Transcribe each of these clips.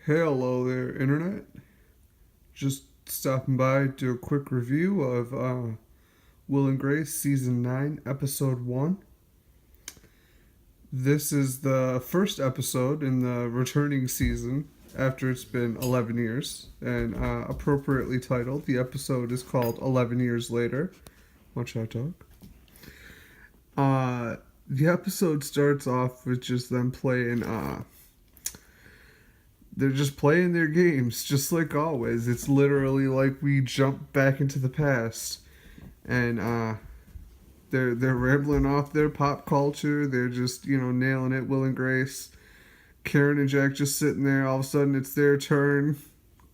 Hello there, Internet. Just stopping by to do a quick review of Will and Grace Season 9, Episode 1. This is the first episode in the returning season after it's been 11 years, and appropriately titled. The episode is called 11 Years Later. Watch out, dog. The episode starts off with just them playing they're just playing their games, just like always. It's literally like we jump back into the past, and they're rambling off their pop culture. They're just nailing it. Will and Grace, Karen and Jack just sitting there. All of a sudden, it's their turn.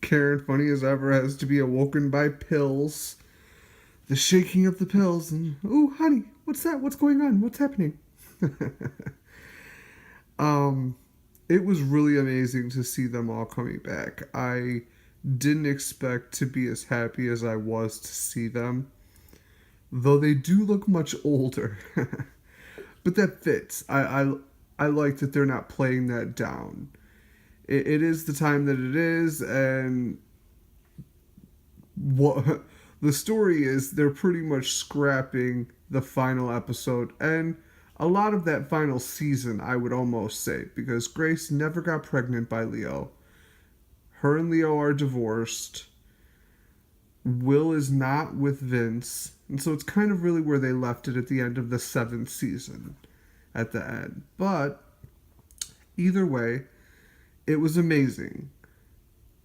Karen, funny as ever, has to be awoken by pills. The shaking of the pills, and oh, honey, what's that? What's going on? What's happening? um it was really amazing to see them all coming back. I didn't expect to be as happy as I was to see them, though they do look much older. But that fits. I like that they're not playing that down. It is the time that it is, and what the story is, they're pretty much scrapping the final episode and a lot of that final season, I would almost say, because Grace never got pregnant by Leo. Her and Leo are divorced. Will is not with Vince. And so it's kind of really where they left it at the end of the 7th season, at the end. But either way, it was amazing.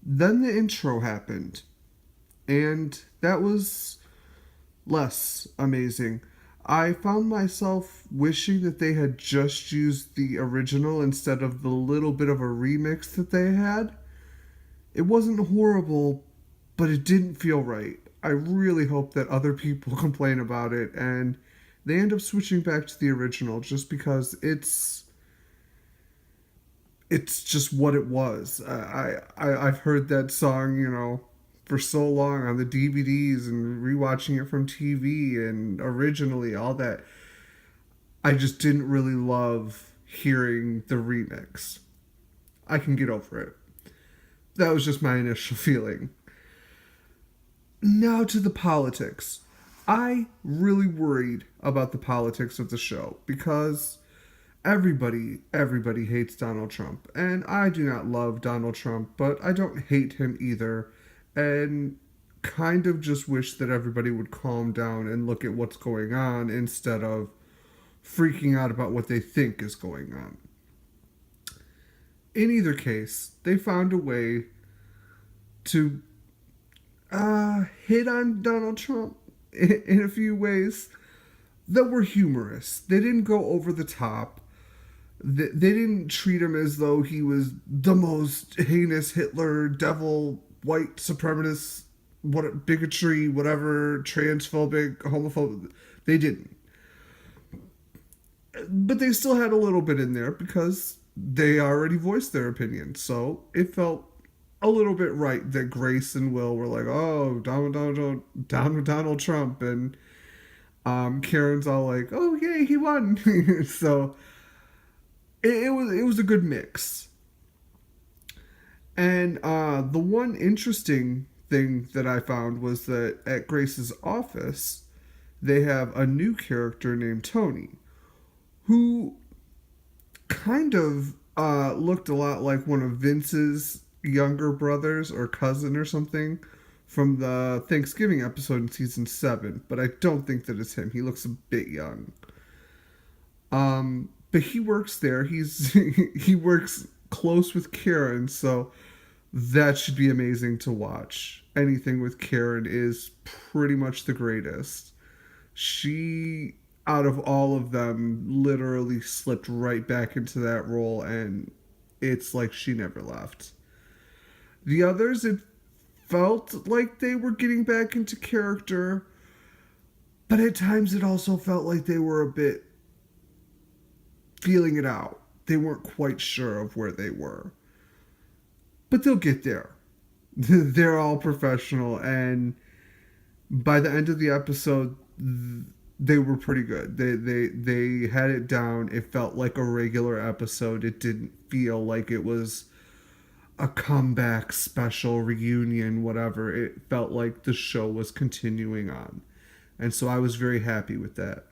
Then the intro happened, and that was less amazing. I found myself wishing that they had just used the original instead of the little bit of a remix that they had. It wasn't horrible, but it didn't feel right. I really hope that other people complain about it and they end up switching back to the original just because it's just what it was. I've heard that song, for so long on the DVDs and rewatching it from TV and originally all that. I just didn't really love hearing the remix. I can get over it. That was just my initial feeling. Now to the politics. I really worried about the politics of the show because everybody hates Donald Trump, and I do not love Donald Trump, but I don't hate him either, and kind of just wish that everybody would calm down and look at what's going on instead of freaking out about what they think is going on. In either case, they found a way to hit on Donald Trump in a few ways that were humorous. They didn't go over the top. They didn't treat him as though he was the most heinous Hitler, devil, white supremacist, bigotry, whatever, transphobic, homophobic. They didn't. But they still had a little bit in there because they already voiced their opinion. So it felt a little bit right that Grace and Will were like, oh, down with Donald Trump. And Karen's all like, oh, yay, he won. So it was a good mix. And the one interesting thing that I found was that at Grace's office, they have a new character named Tony, who kind of looked a lot like one of Vince's younger brothers or cousin or something from the Thanksgiving episode in season 7, but I don't think that it's him. He looks a bit young. But he works there. He works close with Karen, so that should be amazing to watch. Anything with Karen is pretty much the greatest. She, out of all of them, literally slipped right back into that role, and it's like she never left. The others, it felt like they were getting back into character, but at times it also felt like they were a bit feeling it out. They weren't quite sure of where they were. But they'll get there. They're all professional, and by the end of the episode, they were pretty good. They had it down. It felt like a regular episode. It didn't feel like it was a comeback special reunion, whatever. It felt like the show was continuing on. And so I was very happy with that.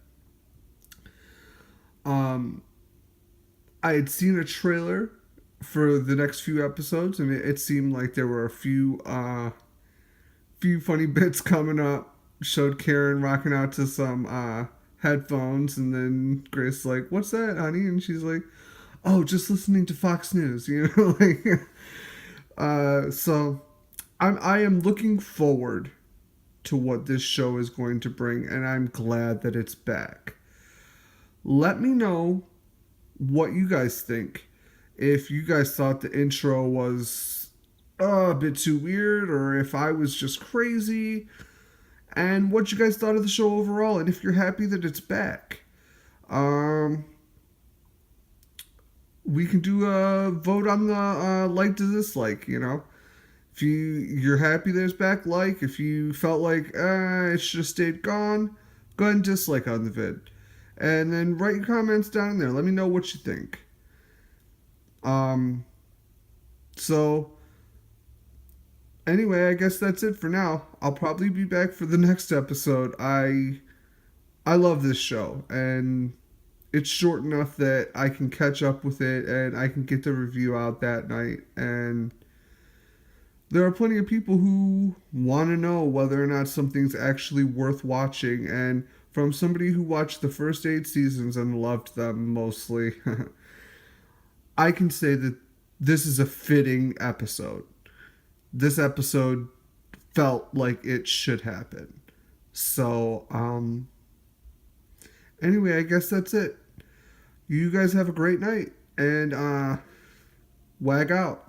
Um, I had seen a trailer for the next few episodes, and it seemed like there were a few funny bits coming up. Showed Karen rocking out to some headphones, and then Grace like, "What's that, honey?" And she's like, "Oh, just listening to Fox News." You know, like so. I am looking forward to what this show is going to bring, and I'm glad that it's back. Let me know what you guys think. If you guys thought the intro was a bit too weird, or if I was just crazy, and what you guys thought of the show overall, and if you're happy that it's back. Um, we can do a vote on the like to dislike. You know, if you're happy that it's back, like. If you felt like it should have stayed gone, go ahead and dislike on the vid, and then write your comments down there. Let me know what you think. Um, so anyway, I guess that's it for now. I'll probably be back for the next episode. I love this show, and it's short enough that I can catch up with it and I can get the review out that night. And there are plenty of people who want to know whether or not something's actually worth watching. And from somebody who watched the first 8 seasons and loved them mostly, I can say that this is a fitting episode. This episode felt like it should happen. So, anyway, I guess that's it. You guys have a great night, and wag out.